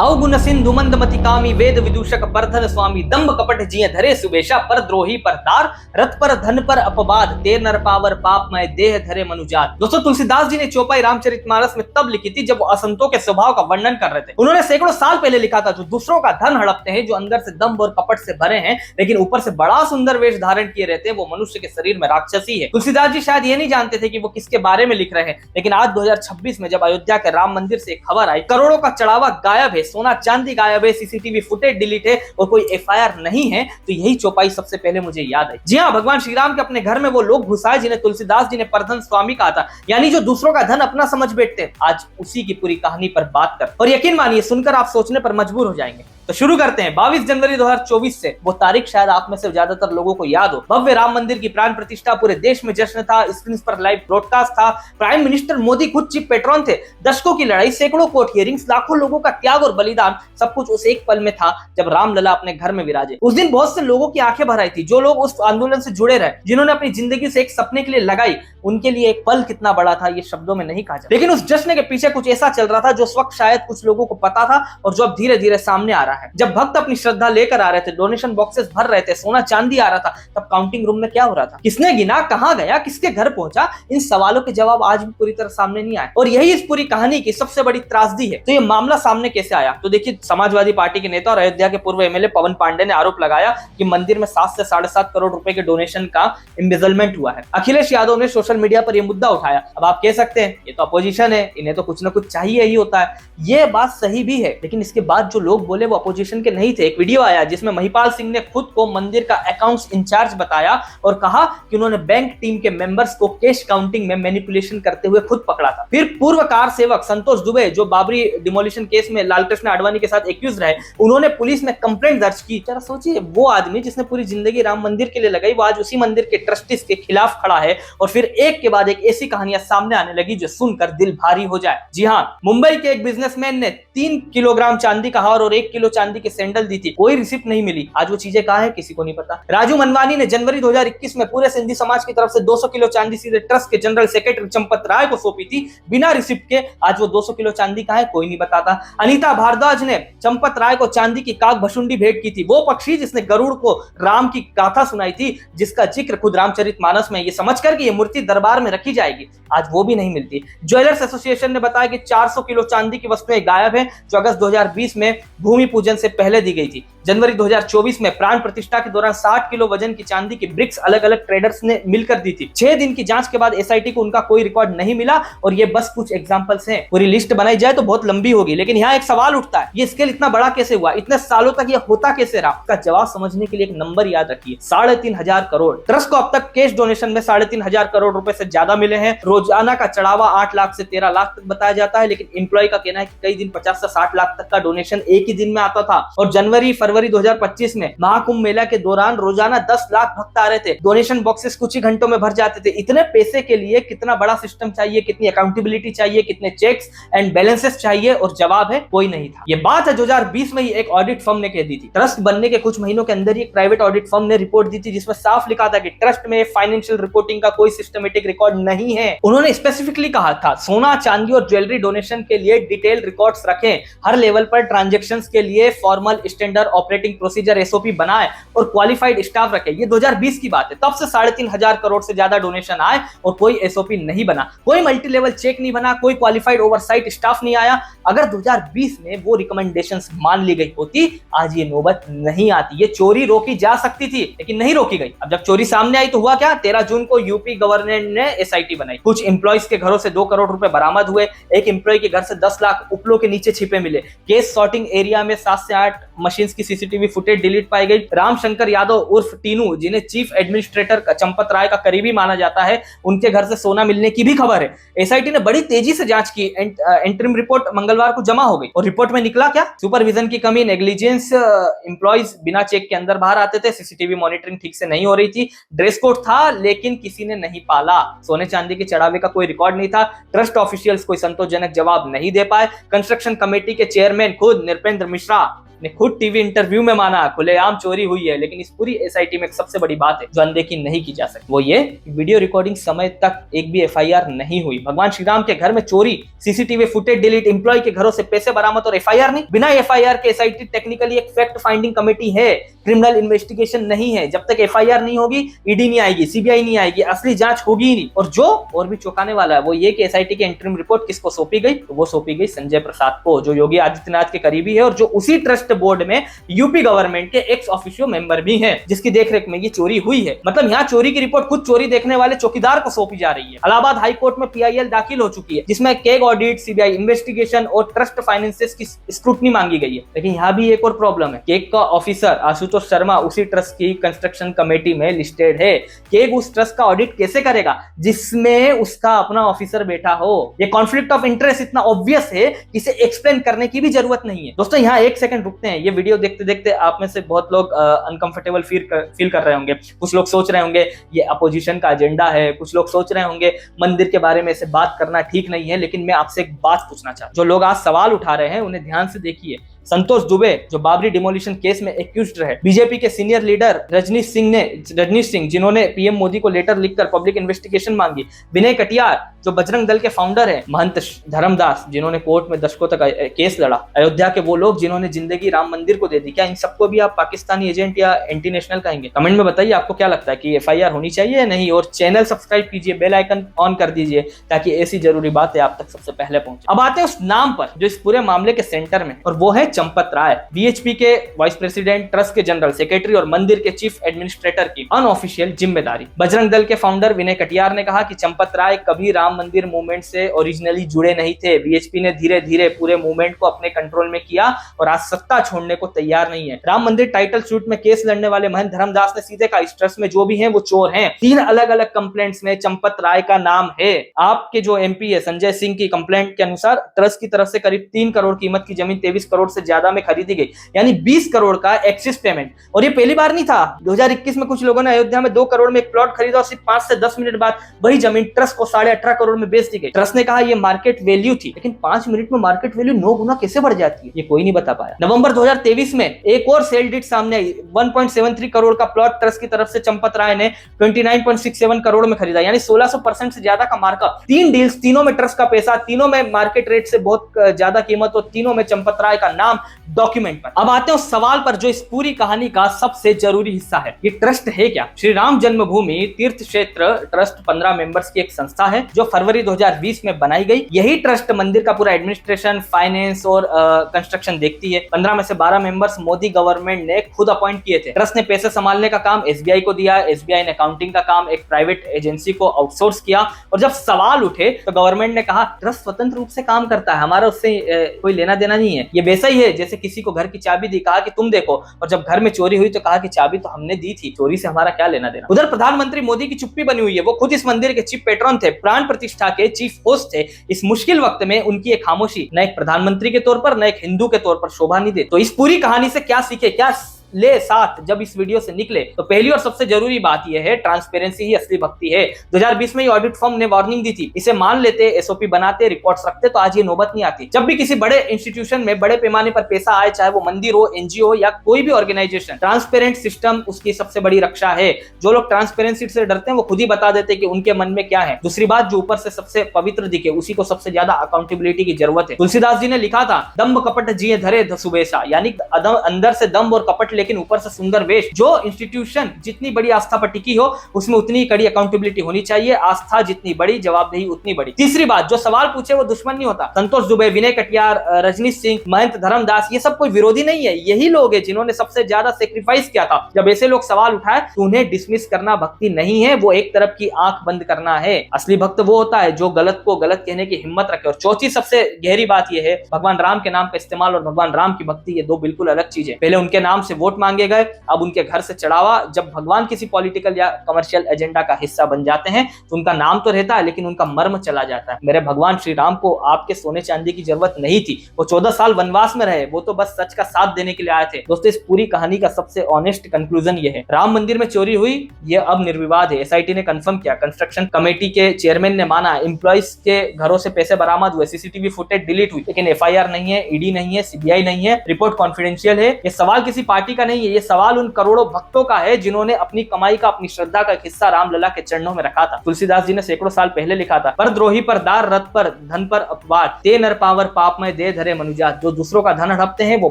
अवगुण सिंधु मंदमति कामी वेद विदूषक परधन स्वामी दंभ कपट जिय धरे सुबेशा पर द्रोही पर दार रथ पर धन पर अपवाद तेर नर पावर पापमय देह धरे मनुजात। दोस्तों तुलसीदास जी ने चौपाई रामचरितमानस में तब लिखी थी जब वो असंतों के स्वभाव का वर्णन कर रहे थे। उन्होंने सैकड़ों साल पहले लिखा था, जो दूसरों का धन हड़पते हैं, जो अंदर से दंभ और कपट से भरे हैं लेकिन ऊपर से बड़ा सुंदर वेश धारण किए रहते हैं, वो मनुष्य के शरीर में राक्षसी है। तुलसीदास जी शायद ये नहीं जानते थे कि वो किसके बारे में लिख रहे हैं, लेकिन आज 2026 में जब अयोध्या के राम मंदिर से एक खबर आई, करोड़ों का चढ़ावा गायब है, सोना चांदी गायब है, सीसीटीवी फुटेज डिलीट है और कोई एफआईआर नहीं है, तो यही चौपाई सबसे पहले मुझे याद आई। जी हाँ, भगवान श्री राम के अपने घर में वो लोग घुसाए जिन्हें तुलसीदास जी ने परधन स्वामी कहा था, यानी जो दूसरों का धन अपना समझ बैठते हैं। आज उसी की पूरी कहानी पर बात कर, और यकीन मानिए सुनकर आप सोचने पर मजबूर हो जाएंगे। तो शुरू करते हैं। 22 जनवरी 2024 से, वो तारीख शायद आप में से ज्यादातर लोगों को याद हो, भव्य राम मंदिर की प्राण प्रतिष्ठा, पूरे देश में जश्न था, स्क्रीन पर लाइव ब्रॉडकास्ट था, प्राइम मिनिस्टर मोदी खुद चीफ पेट्रॉन थे, दशकों की लड़ाई, सैकड़ों कोर्ट हियरिंग्स, लाखों लोगों का त्याग और बलिदान, सब कुछ उस एक पल में था जब रामलला अपने घर में विराजे। उस दिन बहुत से लोगों की आंखें भर आई थी, जो लोग उस आंदोलन से जुड़े रहे, जिन्होंने अपनी जिंदगी से एक सपने के लिए लगाई, उनके लिए एक पल कितना बड़ा था ये शब्दों में नहीं कहा जा। लेकिन उस जश्न के पीछे कुछ ऐसा चल रहा था जो उस वक्त शायद कुछ लोगों को पता था और जो अब धीरे धीरे सामने आ रहा है। जब भक्त अपनी श्रद्धा लेकर आ रहे थे, डोनेशन बॉक्सेस भर रहे थे, सोना चांदी आ रहा था, तब काउंटिंग रूम में क्या हो रहा था, किसने गिना, कहां गया, किसके घर पहुंचा, इन सवालों के जवाब आज भी पूरी तरह सामने नहीं आए। और यही इस पूरी कहानी की सबसे बड़ी त्रासदी है। तो ये मामला सामने कैसे आया? तो देखिए, समाजवादी पार्टी के नेता और अयोध्या के पूर्व एमएलए पवन पांडे ने आरोप लगाया कि मंदिर में 7 से 7.5 करोड़ रुपए के डोनेशन का एम्बेजलमेंट हुआ है। अखिलेश यादव ने सोशल मीडिया पर यह मुद्दा उठाया। अब आप कह सकते हैं ये तो अपोजिशन है, इन्हें तो कुछ ना कुछ चाहिए ही होता है। ये बात सही भी है, लेकिन इसके बाद जो लोग बोले वो अपोजिशन के नहीं थे। एक वीडियो आया जिसमें महिपाल सिंह ने खुद को मंदिर का अकाउंट्स इंचार्ज बताया और कहा कि उन्होंने बैंक टीम के मेंबर्स को कैश काउंटिंग में मैनिपुलेशन करते हुए खुद पकड़ा था। फिर पूर्व कार सेवक संतोष दुबे, जो बाबरी डिमोलिशन केस में लालकृष्ण आडवाणी के साथ एक्यूज रहे, उन्होंने पुलिस में कंप्लेंट दर्ज की। जरा सोचिए, वो आदमी जिसने पूरी जिंदगी राम मंदिर के लिए लगाई, वो आज उसी मंदिर के ट्रस्टीज के खिलाफ खड़ा है। और फिर एक के बाद एक ऐसी कहानियां सामने आने लगी जो सुनकर दिल भारी हो जाए। जी हाँ, मुंबई के एक बिजनेसमैन ने 3 किलोग्राम चांदी का हार और 1 किलो चांदी के सैंडल दी थी, कोई रिसिप्ट नहीं मिली। आज वो चीजें कहां है किसी को नहीं पता। राजू मनवानी ने जनवरी 2021 में पूरे सिंधी समाज की तरफ से 200 किलो चांदी सीधे ट्रस्ट के जनरल सेक्रेटरी चंपत राय को सौंपी थी बिना रिसिप्ट के। आज वो 200 किलो चांदी कहां है कोई नहीं बताता। अनीता भारद्वाज ने चंपत राय को चांदी की काक भशुंडी भेंट की थी, वो पक्षी जिसने गरुड़ को राम की गाथा सुनाई थी, जिसका जिक्र खुद रामचरितमानस में, ये समझकर कि ये मूर्ति दरबार में रखी जाएगी, आज वो भी नहीं मिलती। ज्वेलर्स एसोसिएशन ने बताया कि 400 किलो चांदी की वस्तुएं गायब हैं, जो अगस्त 2020 में भूमि पूजन से पहले दी गई थी। जनवरी 2024 में प्राण प्रतिष्ठा के दौरान 60 किलो वजन की चांदी की ब्रिक्स अलग अलग ट्रेडर्स ने मिलकर दी थी। 6 दिन की जांच के बाद एसआईटी को उनका कोई रिकॉर्ड नहीं मिला। और ये बस कुछ एग्जांपल्स हैं, पूरी लिस्ट बनाई जाए तो बहुत लंबी होगी। लेकिन यहाँ एक सवाल उठता है, ये स्केल इतना बड़ा कैसे हुआ, इतने सालों तक ये होता कैसे रहा? इसका जवाब समझने के लिए एक नंबर याद रखिए, 3,500 करोड़। ट्रस्ट को अब तक कैश डोनेशन में 3,500 करोड़ रुपए से ज्यादा मिले हैं। रोजाना का चढ़ावा 8 लाख से 13 लाख तक बताया जाता है, लेकिन एम्प्लॉय का कहना है कि कई दिन 50 से 60 लाख तक का डोनेशन एक ही दिन में आता था। और जनवरी फरवरी 2025 में महाकुंभ मेला के दौरान रोजाना 10 लाख भक्त आ रहे थे। डोनेशन बॉक्सेस कुछ ही घंटों में भर जाते थे। इतने पैसे के लिए कितना बड़ा सिस्टम चाहिए, कितनी अकाउंटेबिलिटी चाहिए, कितने चेक्स एंड बैलेंसेस चाहिए? और जवाब है कोई नहीं था। ये बात है 2020 में ही एक ऑडिट फर्म ने कह दी थी। ट्रस्ट बनने के कुछ महीनों के अंदर ही एक प्राइवेट ऑडिट फर्म ने रिपोर्ट दी थी, जिसमें साफ लिखा था कि ट्रस्ट में फाइनेंशियल रिपोर्टिंग का कोई सिस्टमेटिक रिकॉर्ड नहीं है। उन्होंने स्पेसिफिकली कहा था सोना चांदी और ज्वेलरी डोनेशन के लिए डिटेल रिकॉर्ड्स रखें, हर लेवल पर ट्रांजैक्शंस के लिए formal standard operating procedure SOP बनाए और क्वालिफाइड स्टाफ रखे। ये 2020 की बात है, तब से 3,500 करोड़ से ज्यादा डोनेशन आए और कोई एसओपी नहीं बना, कोई मल्टी लेवल चेक नहीं बना, कोई क्वालिफाइड ओवरसाइट स्टाफ नहीं आया। अगर 2020 में वो रिकमेंडेशंस मान ली गई होती, आज ये नौबत नहीं आती। ये चोरी रोकी जा सकती थी, लेकिन नहीं रोकी गई। अब जब चोरी सामने आई तो हुआ क्या? 13 जून को यूपी गवर्नमेंट ने एसआईटी बनाई। कुछ एम्प्लॉइज के घरों से 2 करोड़ रुपए बरामद हुए। एक एम्प्लॉय के घर से 10 लाख उपलों के नीचे छिपे मिले। केस सॉर्टिंग एरिया में 7 से 8 मशीन की सीसीटीवी फुटेज डिलीट पाई गई। रामशंकर यादव उर्फ टीनू, जिन्हें चीफ एडमिनिस्ट्रेटर चंपत राय का करीबी माना जाता है, उनके घर से सोना मिलने की भी खबर है। एसआईटी ने बड़ी तेजी से जांच की। इंटरिम रिपोर्ट मंगलवार को जमा हो गई और रिपोर्ट में निकला क्या? सुपरविजन की कमी, नेग्लिजेंस, एम्प्लॉइज बिना चेक के अंदर बाहर आते थे, सीसीटीवी मॉनिटरिंग ठीक से नहीं हो रही थी, ड्रेस कोड था लेकिन किसी ने नहीं पाला, सोने चांदी के चढ़ावे का कोई रिकॉर्ड नहीं था, ट्रस्ट ऑफिशियल्स कोई संतोषजनक जवाब नहीं दे पाए, कंस्ट्रक्शन कमेटी के चेयरमैन खुद नृपेंद्र मिश्रा ने खुद टीवी इंटरव्यू में माना खुलेआम चोरी हुई है। लेकिन इस पूरी एसआईटी में एक सबसे बड़ी बात है जो अनदेखी नहीं की जा सकती, वो ये वीडियो रिकॉर्डिंग समय तक एक भी एफआईआर नहीं हुई। भगवान श्री राम के घर में चोरी, सीसीटीवी फुटेज डिलीट, एम्प्लॉय के घरों से पैसे बरामद और एफआईआर नहीं। बिना एफआईआर के एसआईटी टेक्निकली एक फैक्ट फाइंडिंग कमेटी है, क्रिमिनल इन्वेस्टिगेशन नहीं है। जब तक एफआईआर नहीं होगी ईडी नहीं आएगी, सीबीआई नहीं आएगी, असली जांच होगी ही नहीं। और जो और भी चौंकाने वाला है वो ये कि एसआईटी की इंटरिम रिपोर्ट किसको सौंपी गई, तो वो सौंपी गई संजय प्रसाद को, जो योगी आदित्यनाथ के करीबी है और जो उसी ट्रस्ट बोर्ड में यूपी गवर्नमेंट के एक्स ऑफिशियो मेंबर भी हैं, जिसकी देखरेख में ये चोरी हुई है। मतलब यहाँ चोरी की रिपोर्ट खुद चोरी देखने वाले चौकीदार को सौंपी जा रही है। इलाहाबाद हाई कोर्ट में पीआईएल दाखिल हो चुकी है जिसमें केग ऑडिट, सीबीआई इन्वेस्टिगेशन और ट्रस्ट फाइनेंसेस की स्क्रूटनी मांगी गई है। लेकिन यहाँ भी एक और प्रॉब्लम है, केग का ऑफिसर आशुतोष शर्मा उसी ट्रस्ट की कंस्ट्रक्शन कमेटी में लिस्टेड है। केग उस ट्रस्ट का ऑडिट कैसे करेगा जिसमें उसका अपना ऑफिसर बैठा हो? ये कॉन्फ्लिक्ट ऑफ इंटरेस्ट इतना ऑब्वियस है कि इसे एक्सप्लेन करने की भी जरूरत नहीं है। दोस्तों यहाँ एक सेकंड रुकते हैं। ये वीडियो देखते देखते आप में से बहुत लोग अनकंफर्टेबल फील कर रहे होंगे। कुछ लोग सोच रहे होंगे ये अपोजिशन का एजेंडा है, कुछ लोग सोच रहे होंगे मंदिर के बारे में ऐसे बात करना ठीक नहीं है। लेकिन मैं आपसे एक बात पूछना चाहता हूं, जो लोग आज सवाल उठा रहे हैं उन्हें ध्यान से देखिए। संतोष दुबे जो बाबरी डिमोलिशन केस में एक्यूज्ड रहे, बीजेपी के सीनियर लीडर रजनीश सिंह जिन्होंने पीएम मोदी को लेटर लिखकर पब्लिक इन्वेस्टिगेशन मांगी, विनय कटियार जो बजरंग दल के फाउंडर हैं, महंत धर्मदास जिन्होंने कोर्ट में दशकों तक केस लड़ा, अयोध्या के वो लोग जिन्होंने जिंदगी राम मंदिर को दे दी, क्या इन सबको भी आप पाकिस्तानी एजेंट या एंटी नेशनल कहेंगे? कमेंट में बताइए आपको क्या लगता है कि एफआईआर होनी चाहिए या नहीं। और चैनल सब्सक्राइब कीजिए, बेल आइकन ऑन कर दीजिए ताकि ऐसी जरूरी बातें आप तक सबसे पहले पहुंचे। अब आते हैं उस नाम पर जो इस पूरे मामले के सेंटर में, और वो है चंपत राय, बीएचपी के वाइस प्रेसिडेंट, ट्रस्ट के जनरल सेक्रेटरी और मंदिर के चीफ एडमिनिस्ट्रेटर की अनऑफिशियल जिम्मेदारी। बजरंग दल के फाउंडर विनय कटियार ने कहा कि चंपत राय कभी राम मंदिर मूवमेंट से ओरिजिनली जुड़े नहीं थे। बीएचपी ने धीरे धीरे पूरे मूवमेंट को अपने कंट्रोल में किया और आज सत्ता छोड़ने को तैयार नहीं है। राम मंदिर टाइटल सूट में केस लड़ने वाले महंत धर्मदास ने सीधे कहा इस ट्रस्ट में जो भी हैं वो चोर हैं। 3 अलग अलग कंप्लेंट्स में चंपत राय का नाम है। आपके जो एमपी है संजय सिंह की कंप्लेंट के अनुसार ट्रस्ट की तरफ से करीब 3 करोड़ कीमत की जमीन 23 करोड़ से ज्यादा में खरीदी गई, यानी 20 करोड़ का एक्सिस पेमेंट। और ये पहली बार नहीं था। 2021 में कुछ लोगों ने अयोध्या में 2 करोड़ में एक प्लॉट खरीदा और सिर्फ 5 से 10 मिनट बाद वही जमीन ट्रस्ट को 18.5 करोड़ में बेच दी गई। ट्रस्ट ने कहा ये मार्केट वैल्यू थी, लेकिन 5 मिनट में मार्केट वैल्यू 9 गुना कैसे बढ़ जाती है ये कोई नहीं बता पाया। नवंबर 2023 में एक और सेल डीड सामने आई। 1.73 करोड़ का प्लॉट ट्रस्ट की तरफ से चंपत राय ने 29.67 करोड़ में खरीदा, यानी 1600% से ज्यादा का मार्कअप। 3 डील्स, तीनों में ट्रस्ट का पैसा, तीनों में मार्केट रेट से बहुत ज्यादा कीमत और तीनों में चंपत राय का नाम डॉक्यूमेंट पर। अब आते हैं उस सवाल पर जो इस पूरी कहानी का सबसे जरूरी हिस्सा है, ये ट्रस्ट है क्या? श्री राम जन्मभूमि तीर्थ क्षेत्र ट्रस्ट 15 मेंबर्स की एक संस्था है जो फरवरी 2020 में बनाई गई। यही ट्रस्ट मंदिर का पूरा एडमिनिस्ट्रेशन, फाइनेंस और कंस्ट्रक्शन देखती है। 15 में से 12 मेंबर्स मोदी गवर्नमेंट ने खुद अपॉइंट किए थे। ट्रस्ट ने पैसे संभालने का काम एसबीआई को दिया, एसबीआई ने अकाउंटिंग का काम एक प्राइवेट एजेंसी को आउटसोर्स किया। और जब सवाल उठे तो गवर्नमेंट ने कहा ट्रस्ट स्वतंत्र रूप से काम करता है, हमारा उससे कोई लेना देना नहीं है। ये वैसा ही है जैसे किसी को घर की चाबी दी, कहा कि तुम देखो, और जब घर में चोरी हुई तो कहा कि चाबी तो हमने दी थी, चोरी से हमारा क्या लेना देना। उधर प्रधानमंत्री मोदी की चुप्पी बनी हुई है। वो खुद इस मंदिर के चीफ पेट्रन थे, प्राण प्रतिष्ठा के चीफ होस्ट थे। इस मुश्किल वक्त में उनकी एक खामोशी न एक प्रधानमंत्री के तौर पर न एक हिंदू के तौर पर शोभा नहीं दे। तो इस पूरी कहानी से क्या सीखे, क्या ले साथ जब इस वीडियो से निकले, तो पहली और सबसे जरूरी बात यह है ट्रांसपेरेंसी ही असली भक्ति है। 2020 में ऑडिट फर्म ने वार्निंग दी थी, इसे मान लेते, एसओपी बनाते, रिकॉर्ड्स रखते तो आज ये नौबत नहीं आती। जब भी किसी बड़े इंस्टीट्यूशन में बड़े पैमाने पर पैसा आए, चाहे वो मंदिर हो, एनजीओ या कोई भी ऑर्गेनाइजेशन, ट्रांसपेरेंट सिस्टम उसकी सबसे बड़ी रक्षा है। जो लोग ट्रांसपेरेंसी से डरते हैं वो खुद ही बता देते कि उनके मन में क्या है। दूसरी बात, जो ऊपर से सबसे पवित्र दिखे उसी को सबसे ज्यादा अकाउंटेबिलिटी की जरूरत है। तुलसीदास जी ने लिखा था, दम्भ कपट जिए धरे सुबेशा, यानी अंदर से दम्भ और कपट लेकिन ऊपर से सुंदर वेश। जो इंस्टीट्यूशन जितनी बड़ी आस्था पर टिकी हो उसमें उतनी कड़ी अकाउंटेबिलिटी होनी चाहिए। आस्था जितनी बड़ी, जवाबदेही उतनी बड़ी। तीसरी बात, जो सवाल पूछे वो दुश्मन नहीं होता। संतोष दुबे, विनय कटियार, रजनीश सिंह, महंत धर्मदास, ये सब कोई विरोधी नहीं है। यही लोग हैं जिन्होंने सबसे ज्यादा सेक्रीफाइस किया था। जब ऐसे लोग सवाल उठाए तो उन्हें डिसमिस करना भक्ति नहीं है, वो एक तरफ की आंख बंद करना है। असली भक्त वो होता है जो गलत को गलत कहने की हिम्मत रखे। और चौथी सबसे गहरी बात यह है, भगवान राम के नाम का इस्तेमाल और भगवान राम की भक्ति, ये दो बिल्कुल अलग चीजें। पहले उनके नाम से वोट वोट मांगे गए, अब उनके घर से चढ़ावा। जब भगवान किसी पॉलिटिकल या कमर्शियल एजेंडा का हिस्सा बन जाते हैं तो उनका नाम तो रहता है लेकिन उनका मर्म चला जाता है। मेरे भगवान श्री राम को आपके सोने चांदी की जरूरत नहीं थी, वो 14 साल वनवास में रहे, वो तो बस सच का साथ देने के लिए आए थे। दोस्तों, इस पूरी कहानी का सबसे ऑनेस्ट कंक्लूजन ये है, राम मंदिर में चोरी हुई, ये अब निर्विवाद है। एसआईटी ने कंफर्म किया, कंस्ट्रक्शन कमेटी के चेयरमैन ने माना, एम्प्लॉइज के घरों से पैसे बरामद हुए, सीसीटीवी फुटेज डिलीट हुई, लेकिन एफआईआर नहीं है, ईडी नहीं है, सीबीआई नहीं है, रिपोर्ट कॉन्फिडेंशियल है। ये सवाल किसी पार्टी का नहीं है, ये सवाल उन करोड़ों भक्तों का है जिन्होंने अपनी कमाई का, अपनी श्रद्धा का हिस्सा रामलला के चरणों में रखा था। तुलसीदास जी ने सैकड़ों साल पहले लिखा था, पर द्रोही पर दार, रथ पर धन पर अपवाद, ते नर पावर पाप में दे धरे मनुजात। जो दूसरों का धन हड़पते हैं वो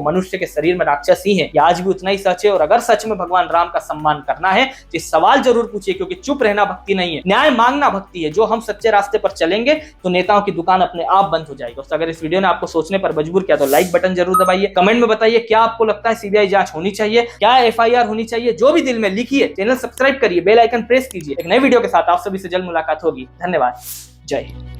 मनुष्य के शरीर में राक्षस ही है। आज भी उतना ही सच है। और अगर सच में भगवान राम का सम्मान करना है तो सवाल जरूर पूछिए, क्योंकि चुप रहना भक्ति नहीं है, न्याय मांगना भक्ति है। जो हम सच्चे रास्ते पर चलेंगे तो नेताओं की दुकान अपने आप बंद हो जाएगी। दोस्तों, अगर इस वीडियो ने आपको सोचने पर मजबूर किया तो लाइक बटन जरूर दबाइए। कमेंट में बताइए क्या आपको लगता है, सीबीआई जांच होनी चाहिए, क्या एफआईआर होनी चाहिए? जो भी दिल में लिखिए। चैनल सब्सक्राइब करिए, बेल आइकन प्रेस कीजिए। एक नए वीडियो के साथ आप सभी से जल्द मुलाकात होगी। धन्यवाद। जय हिंद।